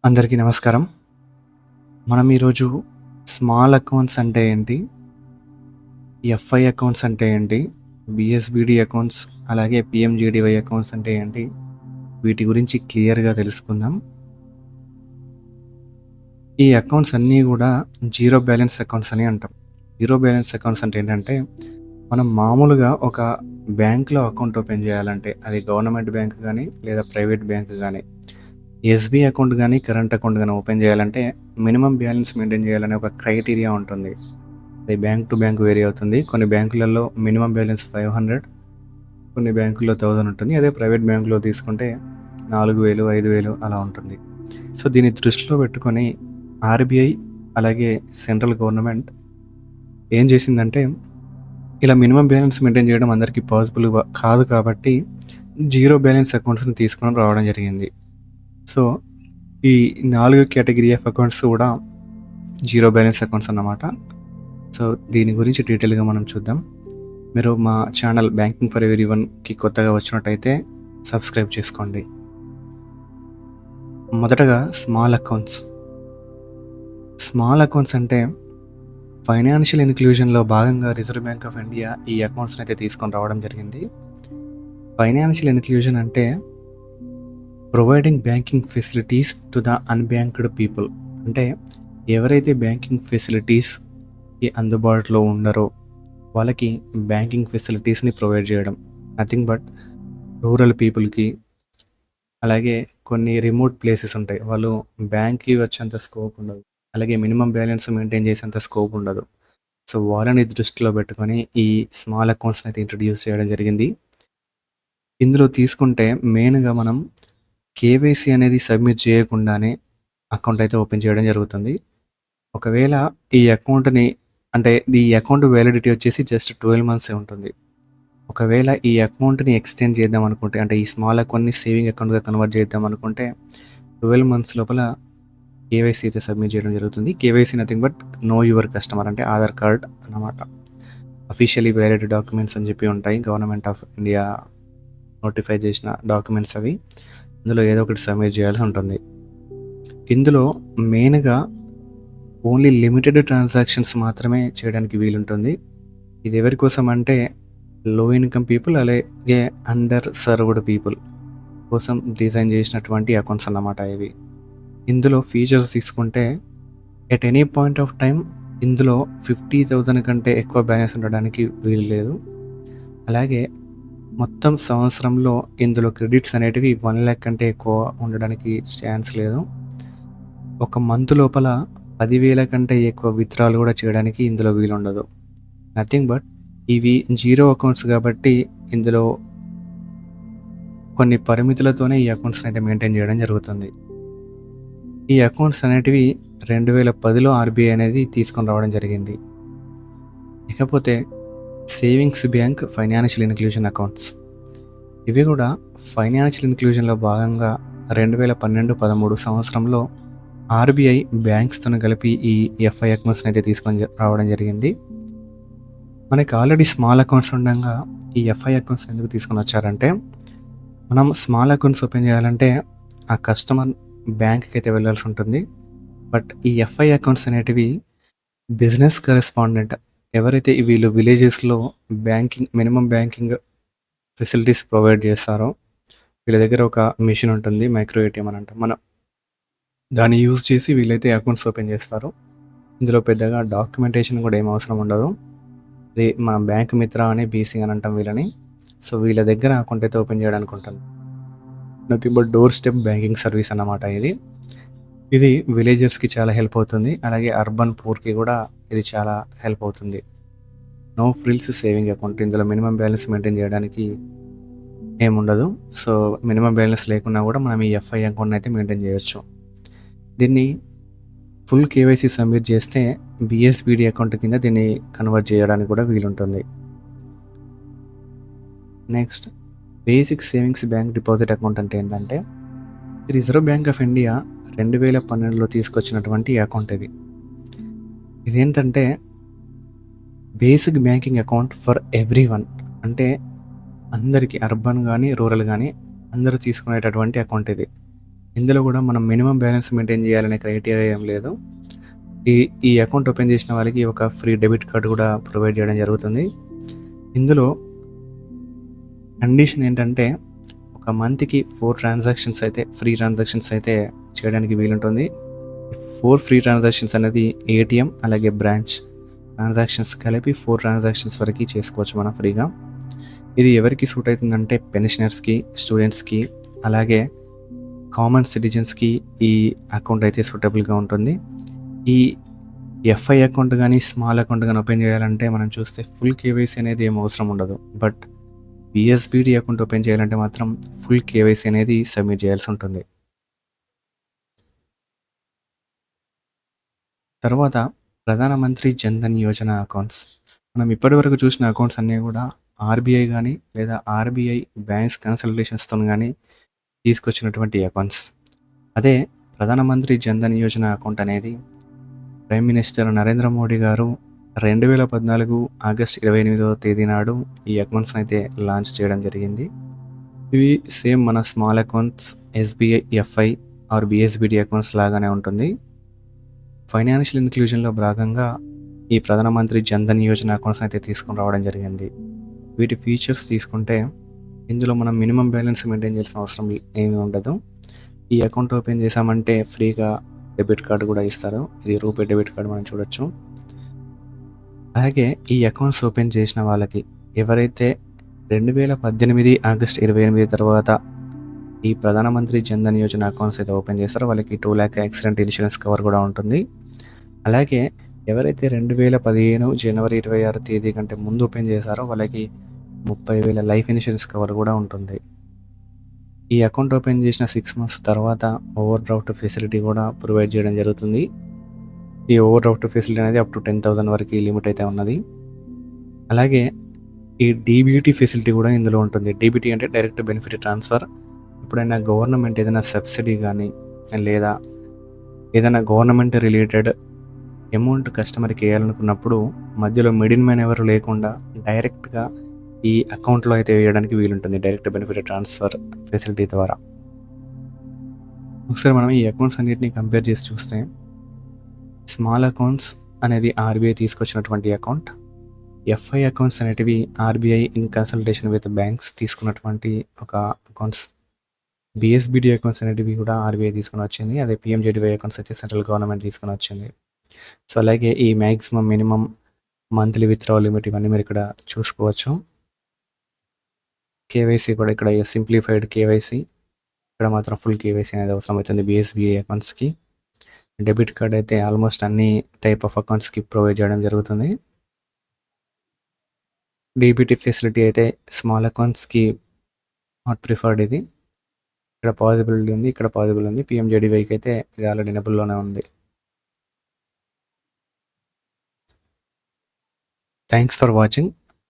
అందరికీ నమస్కారం. మనం ఈరోజు స్మాల్ అకౌంట్స్ అంటే ఏంటి? ఎఫ్ఐ అకౌంట్స్ అంటే ఏంటి? బిఎస్బిడి అకౌంట్స్, అలాగే పిఎంజేడీవై అకౌంట్స్ అంటే ఏంటి? వీటి గురించి క్లియర్‌గా తెలుసుకుందాం. ఈ అకౌంట్స్ అన్నీ గూడా జీరో బ్యాలెన్స్ అకౌంట్స్ అని అంటాం. జీరో బ్యాలెన్స్ అకౌంట్స్ అంటే ఏంటంటే, మనం మామూలుగా ఒక బ్యాంక్‌లో అకౌంట్ ఓపెన్ చేయాలంటే, అది గవర్నమెంట్ బ్యాంక్ గానీ, లేదా ప్రైవేట్ బ్యాంక్ గానీ, ఎస్‌బీ అకౌంట్ గానీ, కరెంట్ అకౌంట్ గానీ ఓపెన్ చేయాలంటే, మినిమమ్ బ్యాలెన్స్ మెయింటైన్ చేయాలనే ఒక క్రైటీరియా ఉంటుంది. అది బ్యాంక్ టు బ్యాంక్ వేరీ అవుతుంది. కొన్ని బ్యాంకులలో మినిమమ్ బ్యాలెన్స్ 500, కొన్ని బ్యాంకుల్లో 1000 ఉంటుంది. అదే ప్రైవేట్ బ్యాంకులో తీసుకుంటే 4000, 5000 అలా ఉంటుంది. సో, దీన్ని దృష్టిలో పెట్టుకొని ఆర్‌బీఐ అలాగే సెంట్రల్ గవర్నమెంట్ ఏం చేసిందంటే, ఇలా మినిమమ్ బ్యాలెన్స్ మెయింటైన్ చేయడం అందరికీ పాసిబుల్ కాదు కాబట్టి, జీరో బ్యాలెన్స్ అకౌంట్స్‌ని తీసుకొని రావడం జరిగింది. సో, ఈ 4 కేటగిరీ ఆఫ్ అకౌంట్స్ కూడా జీరో బ్యాలెన్స్ అకౌంట్స్ అన్నమాట. సో, దీని గురించి డీటెయిల్‌గా మనం చూద్దాం. మీరు మా ఛానల్ బ్యాంకింగ్ ఫర్ ఎవ్రీవన్‌కి కొత్తగా వచ్చినట్టయితే సబ్స్క్రైబ్ చేసుకోండి. మొదటగా స్మాల్ అకౌంట్స్. స్మాల్ అకౌంట్స్ అంటే ఫైనాన్షియల్ ఇన్‌క్లూజన్‌లో భాగంగా రిజర్వ్ బ్యాంక్ ఆఫ్ ఇండియా ఈ అకౌంట్స్‌ని అయితే తీసుకొని రావడం జరిగింది. ఫైనాన్షియల్ ఇన్‌క్లూజన్ అంటే providing banking facilities to the unbanked people. అంటే ఎవరైతే బ్యాంకింగ్ ఫెసిలిటీస్‌కి అందుబాటులో ఉండరో వాళ్ళకి బ్యాంకింగ్ ఫెసిలిటీస్‌ని ప్రొవైడ్ చేయడం. నథింగ్ బట్ రూరల్ పీపుల్‌కి, అలాగే కొన్ని రిమోట్ ప్లేసెస్ ఉంటాయి. వాళ్ళు బ్యాంక్‌కి వచ్చేంత స్కోప్ ఉండదు. అలాగే మినిమమ్ బ్యాలెన్స్ మెయింటైన్ చేసేంత స్కోప్ ఉండదు. సో, వాళ్ళని దృష్టిలో పెట్టుకొని ఈ స్మాల్ అకౌంట్స్‌ని అయితే ఇంట్రొడ్యూస్ చేయడం జరిగింది. ఇందులో తీసుకుంటే మెయిన్‌గా మనం కేవైసీ అనేది సబ్మిట్ చేయకుండానే అకౌంట్ అయితే ఓపెన్ చేయడం జరుగుతుంది. ఒకవేళ ఈ అకౌంట్‌ని అంటే ఈ అకౌంట్ వ్యాలిడిటీ వచ్చేసి జస్ట్ 12 మంత్సే ఉంటుంది. ఒకవేళ ఈ అకౌంట్‌ని ఎక్స్‌టెండ్ చేద్దాం అనుకుంటే, అంటే ఈ స్మాల్ అకౌంట్‌ని సేవింగ్ అకౌంట్‌గా కన్వర్ట్ చేద్దాం అనుకుంటే 12 మంత్స్ లోపల కేవైసీ అయితే సబ్మిట్ చేయడం జరుగుతుంది. KYC nothing but know your customer, అంటే ఆధార్ కార్డ్ అన్నమాట. అఫీషియల్లీ వ్యాలిడ్ డాక్యుమెంట్స్ అని చెప్పి ఉంటాయి. గవర్నమెంట్ ఆఫ్ ఇండియా నోటిఫై చేసిన డాక్యుమెంట్స్ అవి. ఇందులో ఏదో ఒకటి సబ్మిట్ చేయాల్సి ఉంటుంది. ఇందులో మెయిన్‌గా ఓన్లీ లిమిటెడ్ ట్రాన్సాక్షన్స్ మాత్రమే చేయడానికి వీలుంటుంది. ఇది ఎవరి కోసం అంటే లో ఇన్‌కమ్ పీపుల్, అలాగే అండర్ సర్వ్డ్ పీపుల్ కోసం డిజైన్ చేసినటువంటి అకౌంట్స్ అన్నమాట ఇవి. ఇందులో ఫీచర్స్ తీసుకుంటే at any point of time ఇందులో 50,000 కంటే ఎక్కువ బ్యాలెన్స్ ఉండడానికి వీలు లేదు. అలాగే మొత్తం సంవత్సరంలో ఇందులో క్రెడిట్స్ అనేటివి 1,00,000 కంటే ఎక్కువ ఉండడానికి ఛాన్స్ లేదు. ఒక మంత్ లోపల 10,000 కంటే ఎక్కువ విత్‌డ్రాలు కూడా చేయడానికి ఇందులో వీలుండదు. నథింగ్ బట్ ఇవి జీరో అకౌంట్స్ కాబట్టి ఇందులో కొన్ని పరిమితులతోనే ఈ అకౌంట్స్‌ని అయితే మెయింటైన్ చేయడం జరుగుతుంది. ఈ అకౌంట్స్ అనేటివి 2010లో ఆర్‌బీఐ అనేది తీసుకొని రావడం జరిగింది. ఇకపోతే savings bank financial inclusion accounts. ఇవి కూడా ఫైనాన్షియల్ ఇన్‌క్లూజన్‌లో భాగంగా 2012, 13 సంవత్సరంలో ఆర్‌బీఐ బ్యాంక్స్‌తోని కలిపి ఈ ఎఫ్ఐ అకౌంట్స్‌ని అయితే తీసుకొని రావడం జరిగింది. మనకి ఆల్రెడీ స్మాల్ అకౌంట్స్ ఉండంగా ఈ ఎఫ్ఐ అకౌంట్స్ ఎందుకు తీసుకొని వచ్చారంటే, మనం స్మాల్ అకౌంట్స్ ఓపెన్ చేయాలంటే ఆ కస్టమర్ బ్యాంక్‌కి అయితే వెళ్ళాల్సి ఉంటుంది. బట్ ఈ ఎఫ్ఐ అకౌంట్స్ అనేటివి బిజినెస్ కరెస్పాండెంట్, ఎవరైతే వీళ్ళు విలేజెస్‌లో మినిమమ్ బ్యాంకింగ్ ఫెసిలిటీస్ ప్రొవైడ్ చేస్తారో వీళ్ళ దగ్గర ఒక మెషిన్ ఉంటుంది. మైక్రో ఏటీఎం అని అంటాం మనం. దాన్ని యూజ్ చేసి వీళ్ళైతే అకౌంట్స్ ఓపెన్ చేస్తారు. ఇందులో పెద్దగా డాక్యుమెంటేషన్ కూడా ఏం అవసరం ఉండదు. ఇది మన బ్యాంక్ మిత్ర అని, బీసీ అని అంటాం వీళ్ళని. సో, వీళ్ళ దగ్గర అకౌంట్ అయితే ఓపెన్ చేయడానికి ఉంటుంది. Nothing but door step banking service అన్నమాట ఇది. ఇది విలేజర్స్‌కి చాలా హెల్ప్ అవుతుంది. అలాగే అర్బన్ పూర్‌కి కూడా ఇది చాలా హెల్ప్ అవుతుంది. No frills saving account. ఇందులో మినిమమ్ బ్యాలెన్స్ మెయింటైన్ చేయడానికి ఏముండదు. సో, మినిమమ్ బ్యాలెన్స్ లేకున్నా కూడా మనం ఈ ఎఫ్ఐ అకౌంట్‌ని అయితే మెయింటైన్ చేయొచ్చు. దీన్ని ఫుల్ కేవైసీ సబ్మిట్ చేస్తే బిఎస్బిడి అకౌంట్ కింద దీన్ని కన్వర్ట్ చేయడానికి కూడా వీలుంటుంది. Next basic savings bank deposit account అంటే ఏంటంటే, రిజర్వ్ బ్యాంక్ ఆఫ్ ఇండియా 2012లో తీసుకొచ్చినటువంటి అకౌంట్ ఇది. ఇదేంటంటే basic banking account for everyone. అంటే అందరికీ అర్బన్ కానీ, రూరల్ కానీ అందరూ తీసుకునేటటువంటి అకౌంట్ ఇది. ఇందులో కూడా మనం మినిమం బ్యాలెన్స్ మెయింటైన్ చేయాలనే క్రైటీరియా ఏం లేదు. ఈ ఈ అకౌంట్ ఓపెన్ చేసిన వాళ్ళకి ఒక ఫ్రీ డెబిట్ కార్డ్ కూడా ప్రొవైడ్ చేయడం జరుగుతుంది. ఇందులో కండిషన్ ఏంటంటే ఒక మంత్కి 4 ట్రాన్సాక్షన్స్ అయితే ఫ్రీ ట్రాన్సాక్షన్స్ అయితే చేయడానికి వీలుంటుంది. 4 ఫ్రీ ట్రాన్సాక్షన్స్ అనేది ఏటీఎం అలాగే బ్రాంచ్ ట్రాన్సాక్షన్స్ కలిపి 4 ట్రాన్సాక్షన్స్ వరకు చేసుకోవచ్చు మనం ఫ్రీగా. ఇది ఎవరికి సూట్ అవుతుందంటే పెన్షనర్స్కి, స్టూడెంట్స్కి అలాగే కామన్ సిటిజన్స్కి ఈ అకౌంట్ అయితే సూటబుల్గా ఉంటుంది. ఈ ఎఫ్ఐ అకౌంట్ కానీ స్మాల్ అకౌంట్ కానీ ఓపెన్ చేయాలంటే మనం చూస్తే ఫుల్ కేవైసీ అనేది ఏం అవసరం ఉండదు. బట్ పిఎస్బిడి అకౌంట్ ఓపెన్ చేయాలంటే మాత్రం ఫుల్ కేవైసీ అనేది సబ్మిట్ చేయాల్సి ఉంటుంది. తర్వాత ప్రధానమంత్రి జన్ధన్ యోజన అకౌంట్స్. మనం ఇప్పటివరకు చూసిన అకౌంట్స్ అన్నీ కూడా ఆర్బీఐ కానీ లేదా ఆర్బీఐ బ్యాంక్స్ కన్సల్టేషన్స్తో కానీ తీసుకొచ్చినటువంటి అకౌంట్స్. అదే ప్రధానమంత్రి జన్ధన్ యోజన అకౌంట్ అనేది ప్రైమ్ మినిస్టర్ నరేంద్ర మోడీ గారు 2014 ఆగస్ట్ 28వ తేదీ నాడు ఈ అకౌంట్స్ని అయితే లాంచ్ చేయడం జరిగింది. ఇవి సేమ్ మన small accounts SBI FI or BSBD accounts లాగానే ఉంటుంది. ఫైనాన్షియల్ ఇన్క్లూజన్లో భాగంగా ఈ ప్రధానమంత్రి జన్ధన్ యోజన అకౌంట్స్ని అయితే తీసుకొని రావడం జరిగింది. వీటి ఫీచర్స్ తీసుకుంటే ఇందులో మనం మినిమం బ్యాలెన్స్ మెయింటైన్ చేయాల్సిన అవసరం ఏమీ ఉండదు. ఈ అకౌంట్ ఓపెన్ చేసామంటే ఫ్రీగా డెబిట్ కార్డు కూడా ఇస్తారు. ఇది రూపే డెబిట్ కార్డు మనం చూడొచ్చు. అలాగే ఈ అకౌంట్స్ ఓపెన్ చేసిన వాళ్ళకి ఎవరైతే 2018 ఆగస్ట్ 28 తర్వాత ఈ ప్రధానమంత్రి జన్ధన్ యోజన అకౌంట్స్ అయితే ఓపెన్ చేస్తారో వాళ్ళకి 2 లాక్ యాక్సిడెంట్ ఇన్సూరెన్స్ కవర్ కూడా ఉంటుంది. అలాగే ఎవరైతే 2015 జనవరి 26 తేదీ కంటే ముందు ఓపెన్ చేశారో వాళ్ళకి 30,000 లైఫ్ ఇన్సూరెన్స్ కవర్ కూడా ఉంటుంది. ఈ అకౌంట్ ఓపెన్ చేసిన 6 months తర్వాత ఓవర్ డ్రాఫ్ట్ ఫెసిలిటీ కూడా ప్రొవైడ్ చేయడం జరుగుతుంది. ఈ ఓవర్ డ్రాఫ్ట్ ఫెసిలిటీ అనేది అప్ టు 10,000 వరకు లిమిట్ అయితే ఉన్నది. అలాగే ఈ డీబీటీ ఫెసిలిటీ కూడా ఇందులో ఉంటుంది. డీబీటీ అంటే డైరెక్ట్ బెనిఫిట్ ట్రాన్స్ఫర్. ఎప్పుడైనా గవర్నమెంట్ ఏదైనా సబ్సిడీ కానీ లేదా ఏదైనా గవర్నమెంట్ రిలేటెడ్ అమౌంట్ కస్టమర్కి వేయాలనుకున్నప్పుడు మధ్యలో మిడిల్ మ్యాన్ ఎవరు లేకుండా డైరెక్ట్గా ఈ అకౌంట్లో అయితే వేయడానికి వీలుంటుంది డైరెక్ట్ బెనిఫిట్ ట్రాన్స్ఫర్ ఫెసిలిటీ ద్వారా. ఒకసారి మనం ఈ అకౌంట్స్ అన్నిటిని కంపేర్ చేసి చూస్తే స్మాల్ అకౌంట్స్ అనేది ఆర్బీఐ తీసుకొచ్చినటువంటి అకౌంట్. ఎఫ్ఐ అకౌంట్స్ అనేటివి RBI in consultation with banks తీసుకున్నటువంటి ఒక అకౌంట్స్. బిఎస్బిడి అకౌంట్స్ అనేటివి కూడా ఆర్బీఐ తీసుకుని వచ్చింది. అదే పిఎంజేడీవై అకౌంట్స్ వచ్చి సెంట్రల్ గవర్నమెంట్ తీసుకుని వచ్చింది. సో అలాగే ఈ maximum minimum monthly withdrawal limit ఇవన్నీ మీరు ఇక్కడ చూసుకోవచ్చు. కేవైసీ కూడా ఇక్కడ సింప్లిఫైడ్ కేవైసీ, ఇక్కడ మాత్రం ఫుల్ కేవైసీ అనేది అవసరం అవుతుంది బిఎస్బిఐ అకౌంట్స్కి. డెబిట్ కార్డ్ అయితే ఆల్మోస్ట్ అన్ని టైప్ ఆఫ్ అకౌంట్స్కి ప్రొవైడ్ చేయడం జరుగుతుంది. డీబీటీ ఫెసిలిటీ అయితే స్మాల్ అకౌంట్స్కి నాట్ ప్రిఫర్డ్. ఇది ఇక్కడ పాసిబిలిటీ ఉంది, ఇక్కడ పాసిబుల్ ఉంది. పిఎంజేడీవైకి అయితే ఇది ఆల్రెడీ ఎనేబుల్లోనే ఉంది. Thanks for watching.